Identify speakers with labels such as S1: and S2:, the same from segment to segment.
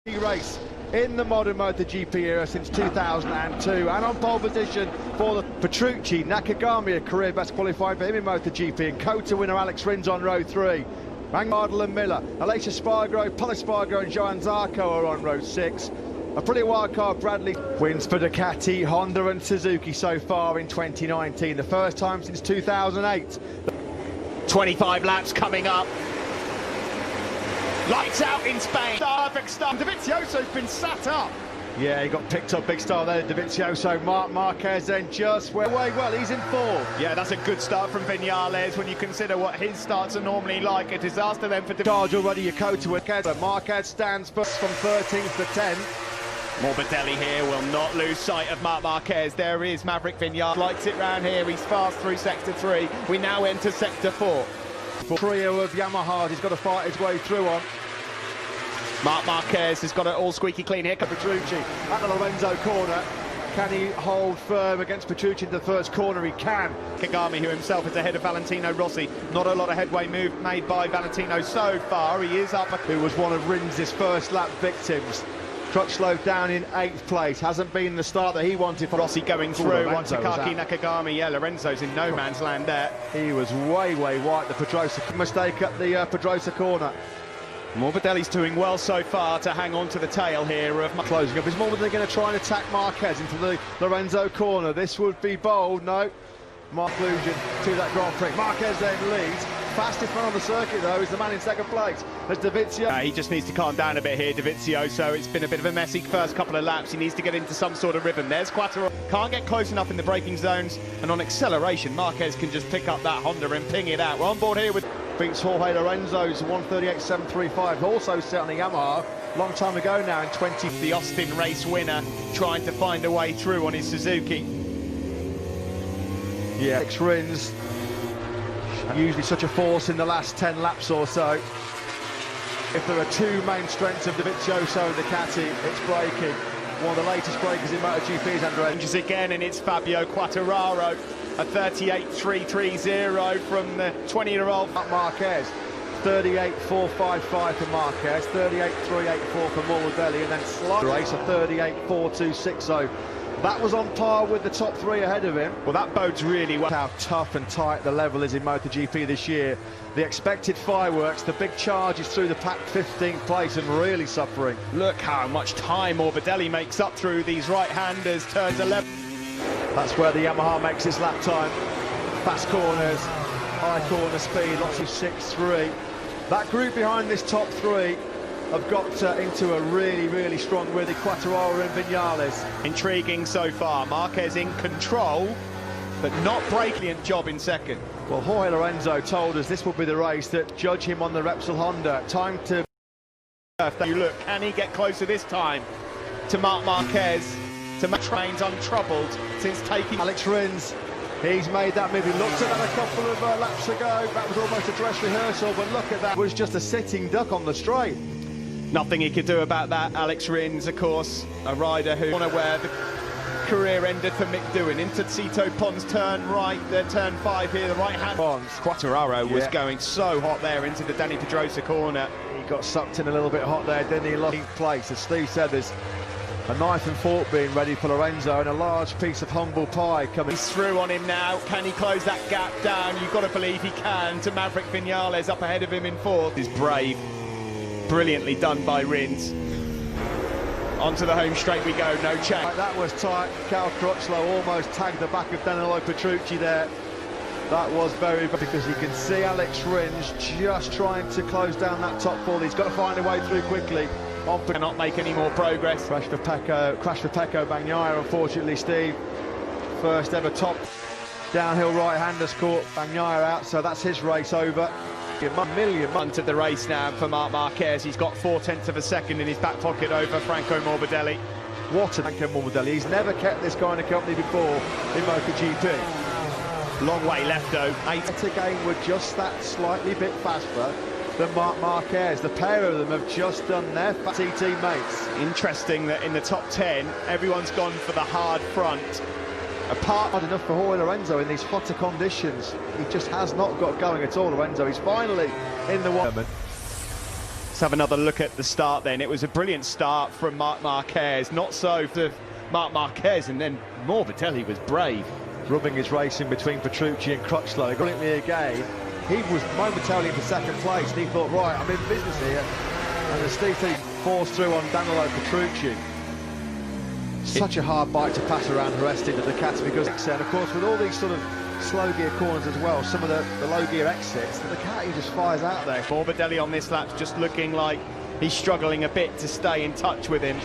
S1: Race in the modern MotoGP era since 2002, and on pole position for the Petrucci. Nakagami, a career best qualifying for him in MotoGP, and Kota winner Alex Rins on row 3. Mangardel and Miller, Aleix Espargaro, Pol Espargaro and Johan Zarco are on row 6. A pretty wild card, Bradley. Wins for Ducati, Honda and Suzuki so far in 2019, the first time since 2008.
S2: 25 laps coming up. Lights out in Spain. Perfect start.
S1: Dovizioso's been sat up. Yeah, he got picked up big start there, Dovizioso. Marquez then just went away well. He's in 4th.
S2: Yeah, that's a good start from Vinales when you consider what his starts are normally like. A disaster then for
S1: Charge already, Kota. Marquez stands first from 13th to 10th.
S2: Morbidelli here will not lose sight of Marc Marquez. There is Maverick Vinales. Likes it round here. He's fast through sector 3. We now enter sector 4.
S1: Trio of Yamaha, he's got to fight his way through on.
S2: Marc Marquez has got it all squeaky clean here.
S1: Petrucci at the Lorenzo corner. Can he hold firm against Petrucci in the first corner? He can.
S2: Kagami, who himself is ahead of Valentino Rossi. Not a lot of headway made by Valentino so far. He is up.
S1: Who was one of Rins' first lap victims. Crutchlow down in 8th place. Hasn't been the start that he wanted. For
S2: Rossi going through on Takaki Nakagami. Yeah, Lorenzo's in no man's land there.
S1: He was way wide. The Pedrosa mistake at the Pedrosa corner.
S2: Morbidelli's doing well so far to hang on to the tail here of
S1: closing up. Is Morbidelli going to try and attack Marquez into the Lorenzo corner? This would be bold. No. Conclusion to that Grand Prix. Marquez then leads. Fastest man on the circuit, though, is the man in 2nd place. There's Dovizio.
S2: He just needs to calm down a bit here, Dovizioso. It's been a bit of a messy first couple of laps. He needs to get into some sort of rhythm. There's Quattro. Can't get close enough in the braking zones. And on acceleration, Marquez can just pick up that Honda and ping it out. We're on board here with...
S1: Beats Jorge Lorenzo's 138.735, also set on the Yamaha. Long time ago now in 20...
S2: The Austin race winner trying to find a way through on his Suzuki.
S1: Yeah, Alex Rins. Usually such a force in the last 10 laps or so. If there are two main strengths of Dovizioso and Ducati, it's braking. One of the latest breakers in MotoGP is Andrea.
S2: Again, and it's Fabio Quartararo, a 38.330 from the 20-year-old
S1: Marquez. 38.455 for Marquez, 38.384 for Morbidelli, and then slight race of 38.4260. That was on par with the top 3 ahead of him.
S2: Well, that bodes really well.
S1: How tough and tight the level is in MotoGP this year. The expected fireworks, the big charges through the pack, 15th place and really suffering.
S2: Look how much time Morbidelli makes up through these right-handers, turns 11.
S1: That's where the Yamaha makes its lap time. Fast corners, high corner speed, lots of 6.3. That group behind this top 3 have got into a really strong with Quartararo and Vinales.
S2: Intriguing so far. Marquez in control, but not brilliant job in 2nd.
S1: Well, Jorge Lorenzo told us this will be the race that judge him on the Repsol Honda. Time to...
S2: You look, can he get closer this time to Marc Marquez? To trains untroubled since taking...
S1: Alex Rins, he's made that move. He looked at that a couple of laps ago. That was almost a dress rehearsal, but look at that. It was just a sitting duck on the straight.
S2: Nothing he could do about that. Alex Rins, of course, a rider who where the career ended for Mick Doohan. Into Cito Pons, turn right, turn 5 here, the right hand.
S1: Pons.
S2: Quartararo was going so hot there into the Dani Pedrosa corner.
S1: He got sucked in a little bit hot there, didn't he? Lost place. As Steve said, there's a knife and fork being ready for Lorenzo and a large piece of humble pie coming.
S2: He's through on him now. Can he close that gap down? You've got to believe he can. To Maverick Vinales up ahead of him in 4th. He's brave. Brilliantly done by Rins. Onto the home straight we go, no check.
S1: That was tight. Cal Crutchlow almost tagged the back of Danilo Petrucci there. That was very bad because you can see Alex Rins just trying to close down that top 4. He's got to find a way through quickly.
S2: Cannot make any more progress.
S1: Crash for Pecco Bagnaia, unfortunately, Steve. First ever top downhill right-handers caught Bagnaia out, so that's his race over.
S2: Into the race now for Marc Marquez. He's got 4/10 of a second in his back pocket over Franco Morbidelli.
S1: What a Franco Morbidelli. He's never kept this kind of company before in MotoGP.
S2: Long way left though.
S1: 8 again were just that slightly bit faster than Marc Marquez. The pair of them have just done their TT mates.
S2: Interesting that in the top 10, everyone's gone for the hard front.
S1: Hard enough for Jorge Lorenzo in these hotter conditions. He just has not got going at all, Lorenzo. He's finally in the one.
S2: Let's have another look at the start then. It was a brilliant start from Marc Marquez, not so for Marc Marquez, and then Morbidelli was brave.
S1: Rubbing his race in between Petrucci and Crutchlow. Brilliantly again. He was momentarily in for second place, and he thought, right, I'm in business here. And as Steve falls through on Danilo Petrucci. Such a hard bike to pass around the rest into the Ducati, because, and of course, with all these sort of slow gear corners as well, some of the low gear exits, the Ducati just fires out there.
S2: Morbidelli on this lap's just looking like he's struggling a bit to stay in touch with him.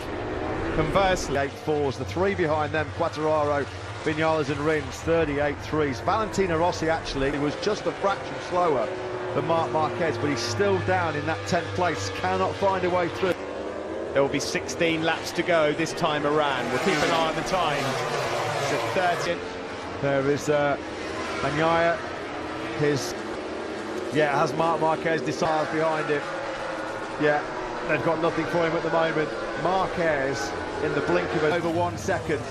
S2: Conversely,
S1: 8.4s, the three behind them, Quartararo, Viñales and Rins, 38.3s. Valentino Rossi actually was just a fraction slower than Marc Marquez, but he's still down in that 10th place, cannot find a way through.
S2: There will be 16 laps to go this time around. We'll keep an eye on the time. It's at 30.
S1: There is Bagnaia. Has Marc Marquez decided behind him? Yeah, they've got nothing for him at the moment. Marquez in the blink of over 1 second.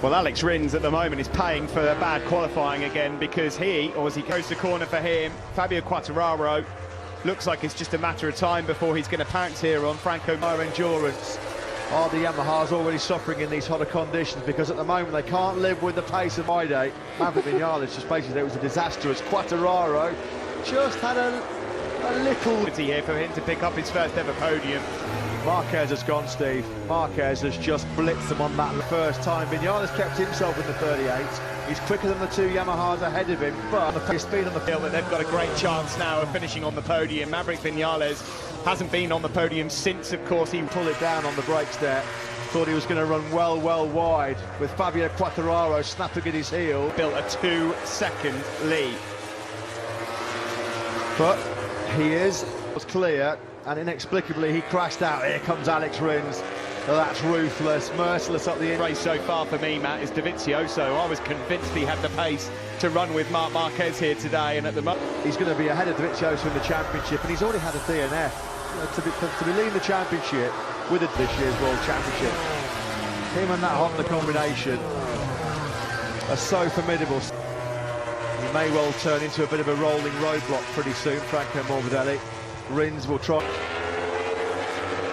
S2: Well, Alex Rins at the moment is paying for bad qualifying again, because as he goes to corner for him, Fabio Quartararo, looks like it's just a matter of time before he's going to pounce here on Franco.
S1: Endurance. Are the Yamahas already suffering in these hotter conditions? Because at the moment they can't live with the pace of my day. Maverick Viñales just basically, it was a disastrous. Quartararo just had a little
S2: here for him to pick up his first ever podium.
S1: Marquez has gone, Steve. Marquez has just blitzed them on that first time. Viñales kept himself in the 38. He's quicker than the two Yamahas ahead of him, but the speed on the
S2: field, that they've got a great chance now of finishing on the podium. Maverick Viñales hasn't been on the podium since, of course, he
S1: pulled it down on the brakes there. Thought he was going to run well wide, with Fabio Quartararo snapping at his heel.
S2: Built a 2-second lead.
S1: But was clear, and inexplicably he crashed out. Here comes Alex Rins. That's ruthless, merciless up the end.
S2: Race so far for me, Matt, is Dovizioso. I was convinced he had the pace to run with Marc Marquez here today, and at the moment
S1: he's going to be ahead of Dovizioso in the championship, and he's already had a DNF. To be leading the championship with this year's World Championship, him and that Honda combination are so formidable. He may well turn into a bit of a rolling roadblock pretty soon, Franco Morbidelli. Rins will try.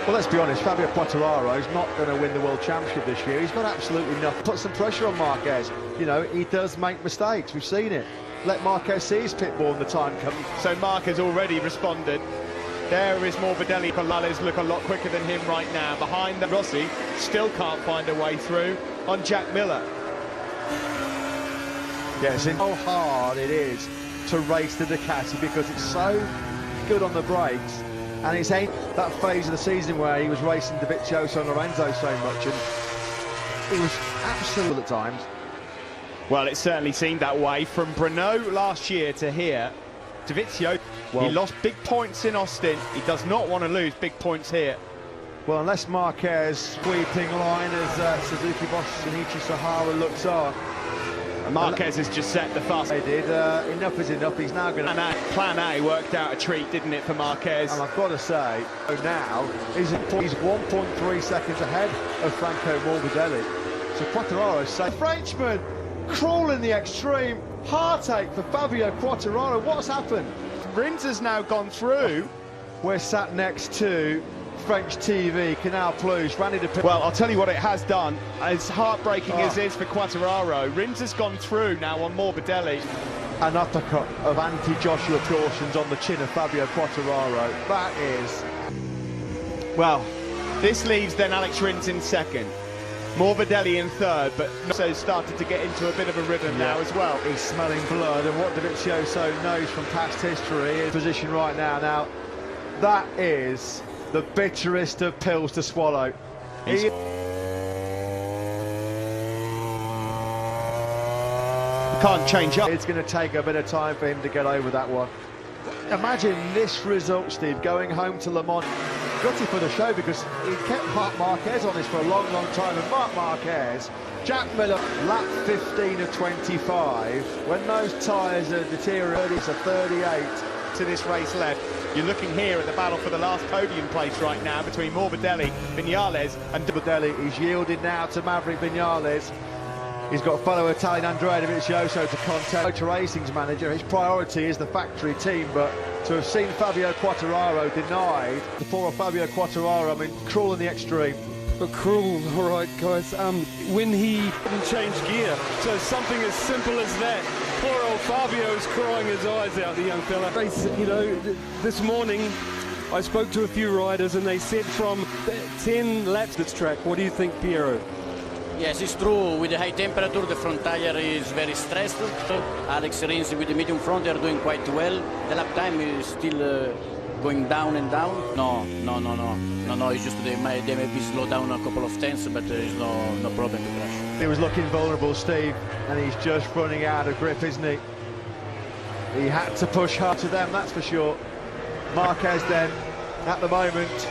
S1: Well, let's be honest, Fabio Quartararo is not going to win the World Championship this year. He's got absolutely nothing. Put some pressure on Marquez. You know, he does make mistakes. We've seen it. Let Marquez see his pit ball when the time comes.
S2: So Marc has already responded. There is Morbidelli. Viñales look a lot quicker than him right now. Behind the Rossi, still can't find a way through on Jack Miller.
S1: Yes, how hard it is to race the Ducati, because it's so good on the brakes, and it's ain't that phase of the season where he was racing Dovizioso and Lorenzo so much, and it was absolute at times.
S2: Well, it certainly seemed that way from Brno last year to here. Dovizioso, he lost big points in Austin. He does not want to lose big points here.
S1: Well, unless Marquez sweeping line as Suzuki boss Shinichi Sahara looks on.
S2: And Marquez has just set the fast.
S1: They did. Enough is enough. He's now going to...
S2: Plan A worked out a treat, didn't it, for Marquez?
S1: And I've got to say, now he's 1.3 seconds ahead of Franco Morbidelli. So Quartararo said, Frenchman crawling the extreme. Heartache for Fabio Quartararo. What's happened?
S2: Rins has now gone through.
S1: We're sat next to French TV, Canal Plus, Randy de...
S2: Well, I'll tell you what it has done. As heartbreaking as it is for Quartararo, Rins has gone through now on Morbidelli.
S1: An uppercut of anti-Joshua cautions on the chin of Fabio Quartararo. That is...
S2: Well, this leaves then Alex Rins in second. Morbidelli in third, but also started to get into a bit of a rhythm now as well.
S1: He's smelling blood, and what Dovizioso knows from past history is position right now. Now, that is the bitterest of pills to swallow. He
S2: can't change up.
S1: It's going to take a bit of time for him to get over that one. Imagine this result, Steve, going home to Le Mans. Gutty for the show, because he kept Marc Marquez on this for a long time, and Marc Marquez, Jack Miller, lap 15 of 25, when those tyres are deteriorating, it's a 38.
S2: To this race left. You're looking here at the battle for the last podium place right now between Morbidelli, Viñales and...
S1: Morbidelli is yielded now to Maverick Viñales. He's got fellow Italian Andrea Dovizioso to contest. Motor Racing's manager, his priority is the factory team, but to have seen Fabio Quartararo denied. The poor Fabio Quartararo, I mean, cruel in the extreme.
S3: But cruel, all right, guys. When he didn't change gear, so something as simple as that. Poor old Fabio's crying his eyes out, the young fella. You know, this morning I spoke to a few riders and they said from 10 laps this track. What do you think, Piero?
S4: Yes, it's true. With the high temperature, the front tire is very stressed. Alex Rins with the medium front, they are doing quite well. The lap time is still going down and down. No. It's just they may be slow down a couple of tenths, but there is no problem to crash.
S1: He was looking vulnerable, Steve, and he's just running out of grip, isn't he? He had to push hard to them, that's for sure. Marquez then, at the moment,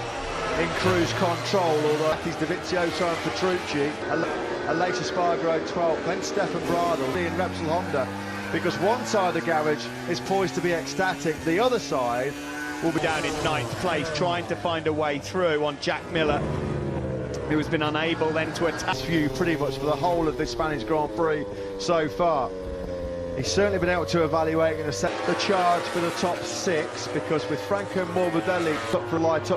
S1: in cruise control, although he's Dovizioso and Petrucci, Aleix Espargaro 12th, then Stefan Bradl in Repsol Honda, because one side of the garage is poised to be ecstatic, the other side
S2: will be down in 9th place, trying to find a way through on Jack Miller, who has been unable then to attack.
S1: View pretty much for the whole of the Spanish Grand Prix so far. He's certainly been able to evaluate and set the charge for the top 6, because with Franco Morbidelli up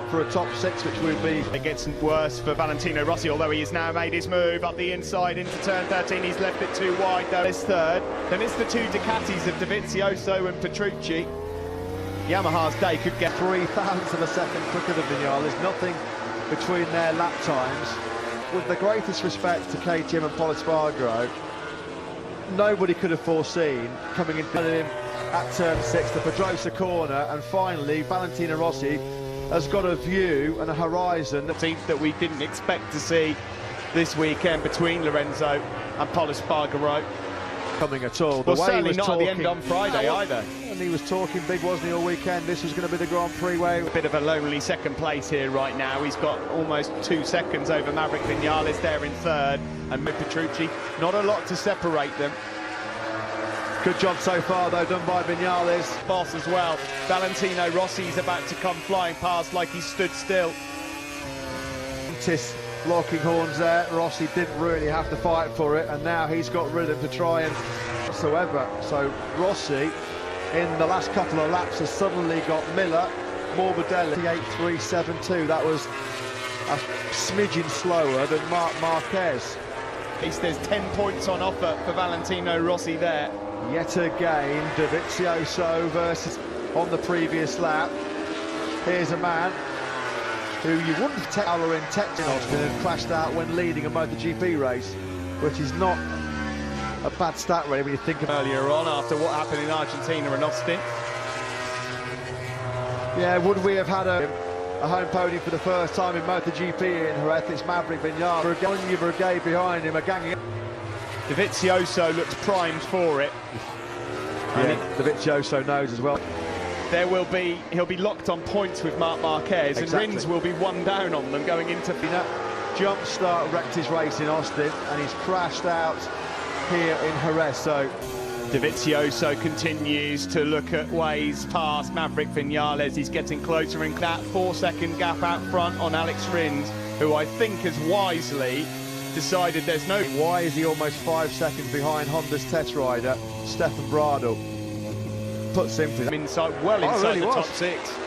S1: for a top 6, which would be...
S2: It gets worse for Valentino Rossi, although he has now made his move up the inside into turn 13. He's left it too wide, though. It's third. Then it's the two Ducatis of Dovizioso and Petrucci. Yamaha's day could get
S1: 3,000ths of a second quicker than Vinales. Nothing between their lap times. With the greatest respect to KTM and Pol Espargaro, nobody could have foreseen coming in front of him at turn 6, the Pedrosa corner, and finally Valentino Rossi has got a view and a horizon
S2: that we didn't expect to see this weekend between Lorenzo and Pol Espargaro
S1: coming at all.
S2: Well, certainly not at the end on Friday either.
S1: And he was talking big, wasn't he, all weekend? This was going to be the Grand Prix way.
S2: A bit of a lonely second place here right now. He's got almost 2 seconds over Maverick Vinales there in third, and Petrucci. Not a lot to separate them.
S1: Good job so far, though, done by Vinales.
S2: Boss as well. Valentino Rossi's about to come flying past like he stood still.
S1: Locking horns there. Rossi didn't really have to fight for it, and now he's got rhythm to try and whatsoever. So Rossi, in the last couple of laps, has suddenly got Miller, Morbidelli, 8.372. That was a smidgen slower than Marc Marquez.
S2: At least there's 10 points on offer for Valentino Rossi there.
S1: Yet again, Dovizioso versus on the previous lap. Here's a man who you wouldn't take in Texas Austin and crashed out when leading a MotoGP race, which is not a bad stat really when you think about
S2: earlier on after what happened in Argentina and Austin.
S1: Yeah, would we have had a home podium for the first time in MotoGP in Jerez? It's Maverick Vinales. Vergagne Brigade behind him are ganging up.
S2: Dovizioso looks primed for it.
S1: Yeah, Dovizioso knows as well.
S2: He'll be locked on points with Marc Marquez,
S1: exactly.
S2: And Rins will be one down on them going into...
S1: Jump start wrecked his race in Austin, and he's crashed out here in Jerez. So
S2: Dovizioso continues to look at ways past Maverick Vinales. He's getting closer, in that 4-second gap out front on Alex Rins, who I think has wisely decided there's no...
S1: Why is he almost 5 seconds behind Honda's test rider, Stefan Bradl? Put simply,
S2: inside the top 6.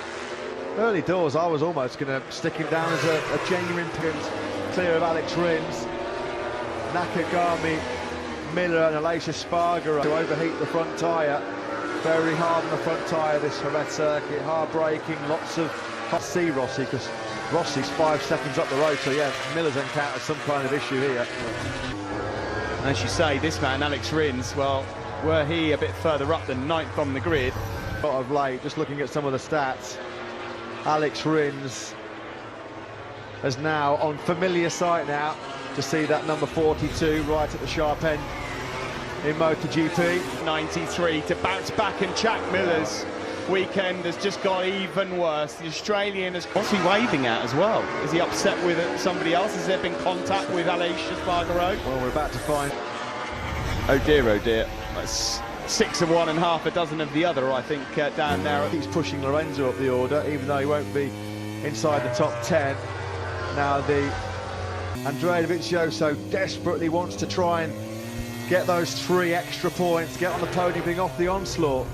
S1: Early doors, I was almost going to stick him down as a genuine clear of Alex Rins. Nakagami, Miller and Aleix Espargaro to overheat the front tyre. Very hard on the front tyre, this Jerez circuit, hard braking, lots of hot see Rossi, because Rossi's 5 seconds up the road, so yeah, Miller's encountered some kind of issue here.
S2: As you say, this man, Alex Rins, well, were he a bit further up than 9th on the grid.
S1: Of late, just looking at some of the stats, Alex Rins is now on familiar sight now to see that number 42 right at the sharp end in MotoGP.
S2: 93 to bounce back, and Jack Miller's weekend has just got even worse. The Australian has... What's he waving at as well? Is he upset with somebody else? Has there been contact with Aleix Espargaro?
S1: Well, we're about to find...
S2: Oh dear, oh dear. That's 6 of one and half a dozen of the other, I think, down there.
S1: He's pushing Lorenzo up the order, even though he won't be inside the top 10. Now the Andrea Dovizioso desperately wants to try and get those 3 extra points, get on the podium, being off the onslaught.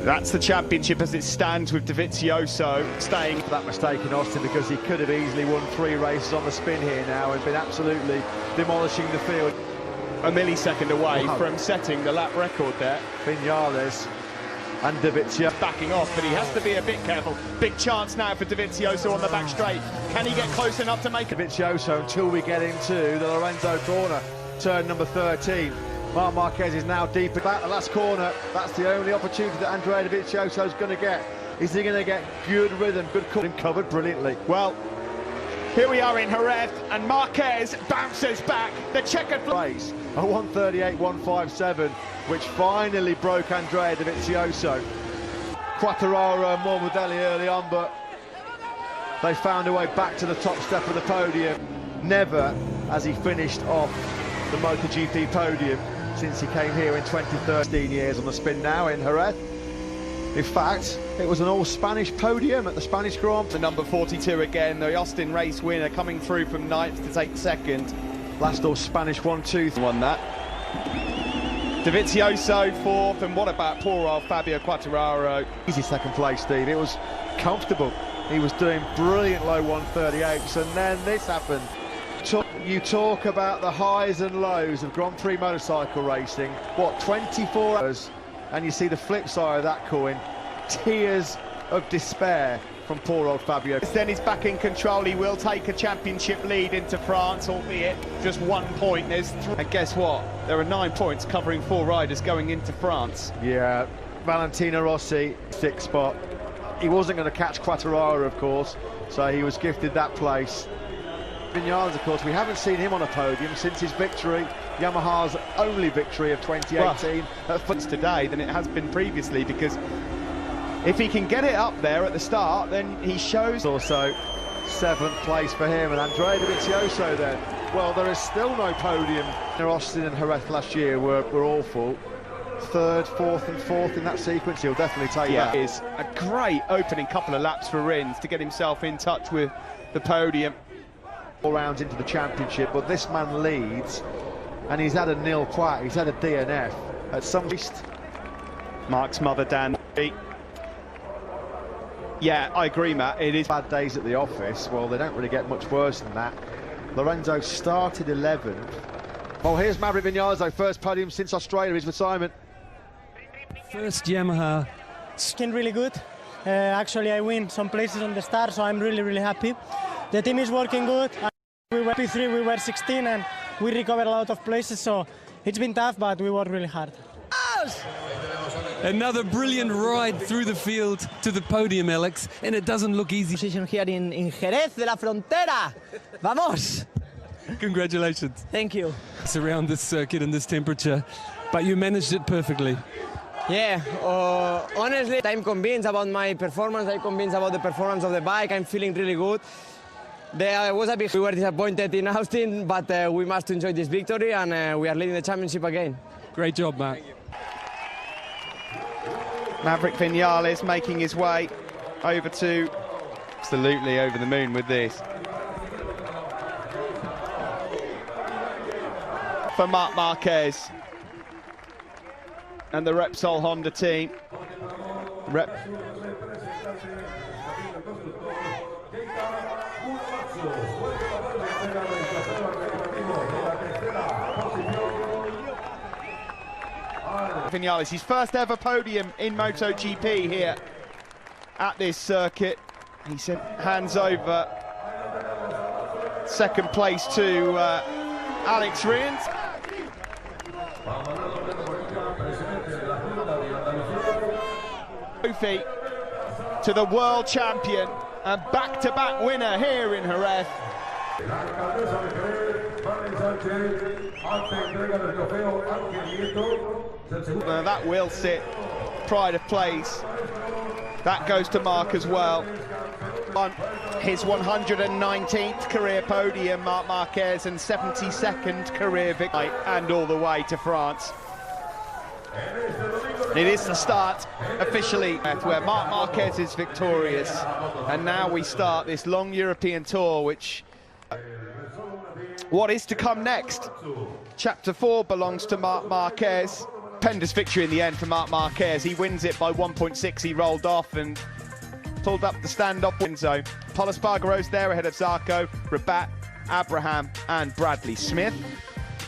S2: That's the championship as it stands, with Dovizioso staying.
S1: That mistake in Austin, because he could have easily won 3 races on the spin here now and been absolutely demolishing the field.
S2: A millisecond away from setting the lap record there.
S1: Vinales and Dovizioso
S2: Backing off, but he has to be a bit careful. Big chance now for Dovizioso on the back straight. Can he get close enough to make it?
S1: Dovizioso until we get into the Lorenzo corner, turn number 13. Marc Marquez is now deep back the last corner. That's the only opportunity that Andrea Dovizioso is going to get. Is he going to get good rhythm, good covered brilliantly?
S2: Well, here we are in Jerez, and Marquez bounces back. The checkered
S1: race, a 1:38.157, which finally broke Andrea Dovizioso. Quartararo and Morbidelli early on, but they found a way back to the top step of the podium. Never has he finished off the MotoGP podium since he came here in 2013 years on the spin now in Jerez. In fact, it was an all-Spanish podium at the Spanish Grand Prix.
S2: The number 42 again, the Austin race winner, coming through from 9th to take 2nd.
S1: Last all-Spanish 1-2
S2: won that. Dovizioso 4th, and what about poor old Fabio Quartararo?
S1: Easy 2nd place, Steve. It was comfortable. He was doing brilliant low 138s, and then this happened. You talk about the highs and lows of Grand Prix motorcycle racing. What, 24 hours? And you see the flip side of that coin. Tears of despair from poor old Fabio.
S2: Then he's back in control. He will take a championship lead into France, albeit just 1 point. And guess what? There are 9 points covering 4 riders going into France.
S1: Yeah, Valentino Rossi, 6th spot. He wasn't going to catch Quartararo, of course, so he was gifted that place. Vinales, of course, we haven't seen him on a podium since his victory, Yamaha's only victory of 2018.
S2: Well, that's today than it has been previously, because if he can get it up there at the start, then he shows.
S1: Also 7th place for him, and Andrea Dovizioso then. Well, there is still no podium. Austin and Jerez last year were awful. 3rd, 4th and 4th in that sequence. He'll definitely take that.
S2: It is a great opening couple of laps for Rins to get himself in touch with the podium.
S1: 4 rounds into the championship, but this man leads, and he's had a nil quite. He's had a DNF at some least.
S2: Mark's mother, Dan. Yeah, I agree, Matt. It is
S1: bad days at the office. Well, they don't really get much worse than that. Lorenzo started 11th. Well, here's Maverick Vinales, though, first podium since Australia. He's with Simon.
S5: First Yamaha.
S6: It's been really good. Actually, I win some places on the start, so I'm really happy. The team is working good. We were P3, we were 16, and we recovered a lot of places, so it's been tough, but we worked really hard.
S5: Another brilliant ride through the field to the podium, Alex, and it doesn't look easy.
S7: Position here in Jerez de la Frontera. Vamos!
S5: Congratulations.
S7: Thank you.
S5: It's around this circuit in this temperature, but you managed it perfectly.
S7: Yeah, honestly, I'm convinced about my performance. I'm convinced about the performance of the bike. I'm feeling really good. We were disappointed in Austin, but we must enjoy this victory, and we are leading the championship again.
S5: Great job, Mark.
S2: Maverick Vinales making his way over to, absolutely over the moon with this. For Marc Marquez and the Repsol Honda team. Vinales, his first ever podium in MotoGP here at this circuit. He said hands over 2nd place to Alex Rins. Trophy to the world champion and back-to-back winner here in Jerez. That will sit pride of place. That goes to Mark as well. On his 119th career podium, Marc Marquez, and 72nd career victory, and all the way to France. It is the start officially where Marc Marquez is victorious, and now we start this long European tour, which what is to come next? Chapter 4 belongs to Marc Marquez. Stupendous victory in the end for Marc Marquez. He wins it by 1.6. He rolled off and pulled up the stand-up win zone. Pol Espargaro's there ahead of Zarco, Rabat, Abraham and Bradley Smith.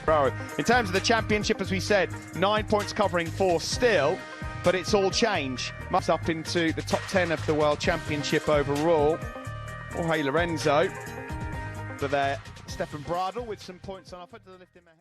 S2: In terms of the championship, as we said, 9 points covering 4 still, but it's all change. Much up into the top 10 of the World Championship overall. Jorge Lorenzo. But there, Stefan Bradl with some points on offer to lift him ahead.